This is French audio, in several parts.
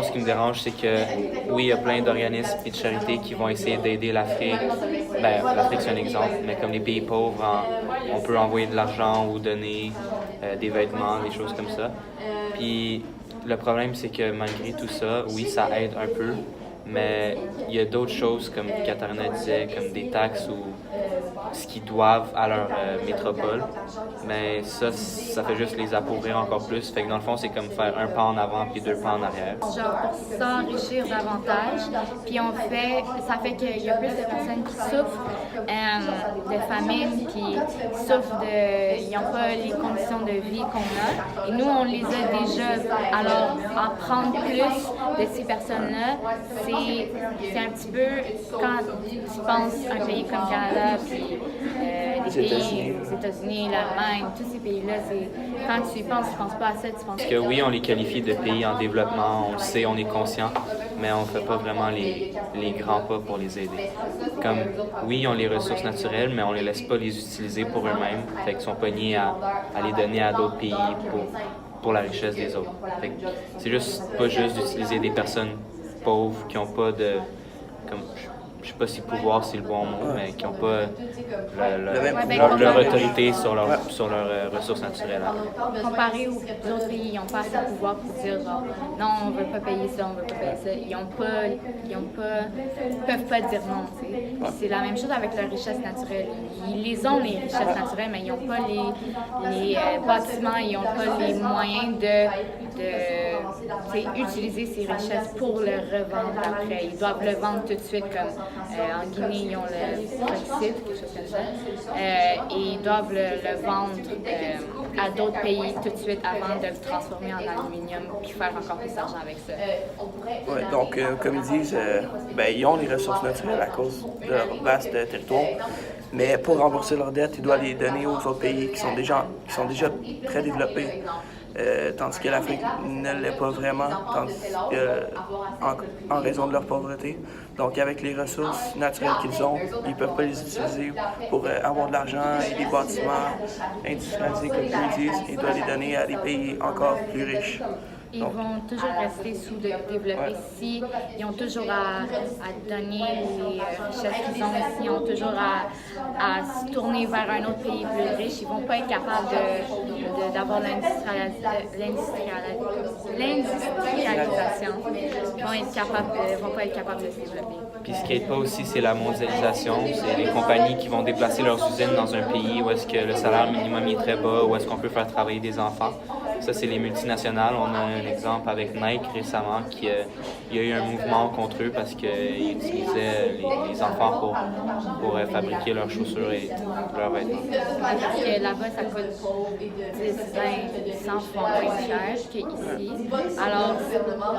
Ce qui me dérange, c'est que oui, il y a plein d'organismes et de charités qui vont essayer d'aider l'Afrique. Ben, l'Afrique, c'est un exemple, mais comme les pays pauvres, on peut envoyer de l'argent ou donner des vêtements, des choses comme ça. Puis le problème, c'est que malgré tout ça, oui, ça aide un peu, mais il y a d'autres choses, comme Katharina disait, comme des taxes ou ce qu'ils doivent à leur métropole. Mais ça fait juste les appauvrir encore plus. Fait que dans le fond, c'est comme faire un pas en avant puis deux pas en arrière. Genre pour s'enrichir davantage. Puis ça fait qu'il y a plus de personnes qui souffrent de famine, puis ils n'ont pas les conditions de vie qu'on a. Et nous, on les a déjà. Alors, en prendre plus de ces personnes-là, c'est un petit peu quand tu penses à un pays comme Canada, puis les États-Unis, l'Allemagne, tous ces pays-là, quand tu y penses, tu ne penses pas à ça, tu penses. Parce que oui, on les qualifie de pays en développement, on le sait, on est conscient, mais on ne fait pas vraiment les grands pas pour les aider. Comme, oui, ils ont les ressources naturelles, mais on ne les laisse pas les utiliser pour eux-mêmes. Fait qu'ils sont pognés à les donner à d'autres pays pour la richesse des autres. Fait que c'est pas juste d'utiliser des personnes pauvres qui n'ont pas de... Je sais pas si pouvoir c'est le bon mot, mais qui n'ont pas leur autorité sur leurs ressources naturelles. Comparé aux autres pays, ils n'ont pas assez de pouvoir pour dire genre, non, on ne veut pas payer ça, on ne veut pas payer ça. Ils peuvent pas dire non. T'sais. C'est la même chose avec leurs richesses naturelles. Ils les ont, les richesses naturelles, mais ils n'ont pas les bâtiments, ils n'ont pas les moyens utiliser ces richesses pour le revendre après. Ils doivent le vendre tout de suite, comme en Guinée, ils ont le bauxite, quelque chose comme ça, et ils doivent le vendre à d'autres pays tout de suite avant de le transformer en aluminium puis faire encore plus d'argent avec ça. Ouais, donc, comme ils disent, ils ont les ressources naturelles à cause de leur vaste territoire, mais pour rembourser leurs dettes, ils doivent les donner aux autres pays qui sont déjà très développés. Tandis que l'Afrique ne l'est pas vraiment, en raison de leur pauvreté. Donc, avec les ressources naturelles qu'ils ont, ils ne peuvent pas les utiliser pour avoir de l'argent et des bâtiments industrialisés, comme ils disent. Ils doivent les donner à des pays encore plus riches. Ils vont toujours rester sous-développés si ils ont toujours à donner les richesses qu'ils ont ici, ils ont toujours à se tourner vers un autre pays plus riche. Ils ne vont pas être capables d'avoir l'industrialisation. Ils vont pas être capables de se développer. Puis ce qui n'aide pas aussi, c'est la mondialisation. C'est les compagnies qui vont déplacer leurs usines dans un pays où est-ce que le salaire minimum est très bas, où est-ce qu'on peut faire travailler des enfants. Ça, c'est les multinationales. On a un exemple avec Nike récemment il y a eu un mouvement contre eux parce qu'ils utilisaient les enfants pour fabriquer leurs chaussures et leurs vêtements. Parce que là-bas, ça coûte 10, 20, 100 fois moins cher qu'ici. Alors,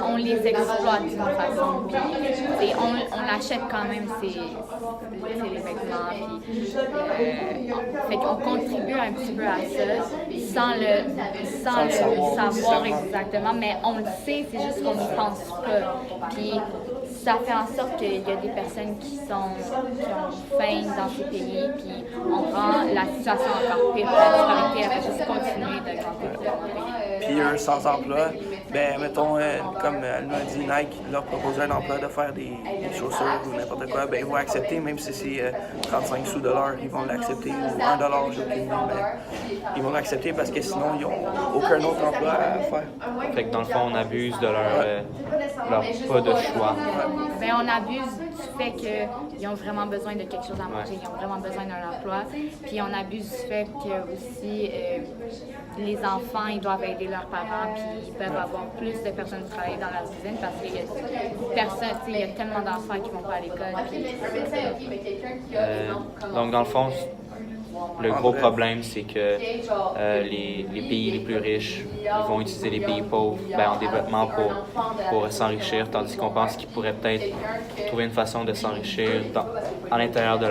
on les exploite d'une façon. Puis, on achète quand même les vêtements. Puis, fait qu'on contribue un petit peu à ça sans le savoir exactement, mais on le sait, c'est juste qu'on n'y pense pas. Puis ça fait en sorte qu'il y a des personnes qui ont faim dans ces pays, puis on rend la situation encore pire. La disparité, elle va juste continuer d'augmenter. Puis eux, sans emploi, mettons, comme elle m'a dit, Nike leur propose un emploi de faire des chaussures ou n'importe quoi, ils vont accepter, même si c'est 35 sous de l'heure, ils vont l'accepter, ou $1, j'ai aucune idée, mais ils vont l'accepter parce que sinon, ils n'ont aucun autre emploi à faire. Fait que dans le fond, on abuse de leur pas de choix. On abuse du fait qu'ils ont vraiment besoin de quelque chose à manger, ils ont vraiment besoin d'un emploi, puis on abuse du fait que aussi les enfants, ils doivent aider leurs parents, puis ils peuvent avoir plus de personnes qui travaillent dans leur usine parce qu'il y a tellement d'enfants qui ne vont pas à l'école. Donc dans le fond, le gros problème, c'est que les pays les plus riches, ils vont utiliser les pays pauvres en développement pour s'enrichir, tandis qu'on pense qu'ils pourraient peut-être trouver une façon de s'enrichir à l'intérieur de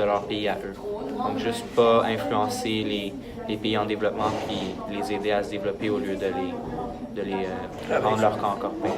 leur pays à eux. Donc juste pas influencer les pays en développement puis les aider à se développer au lieu de les rendre leur camp encore pire.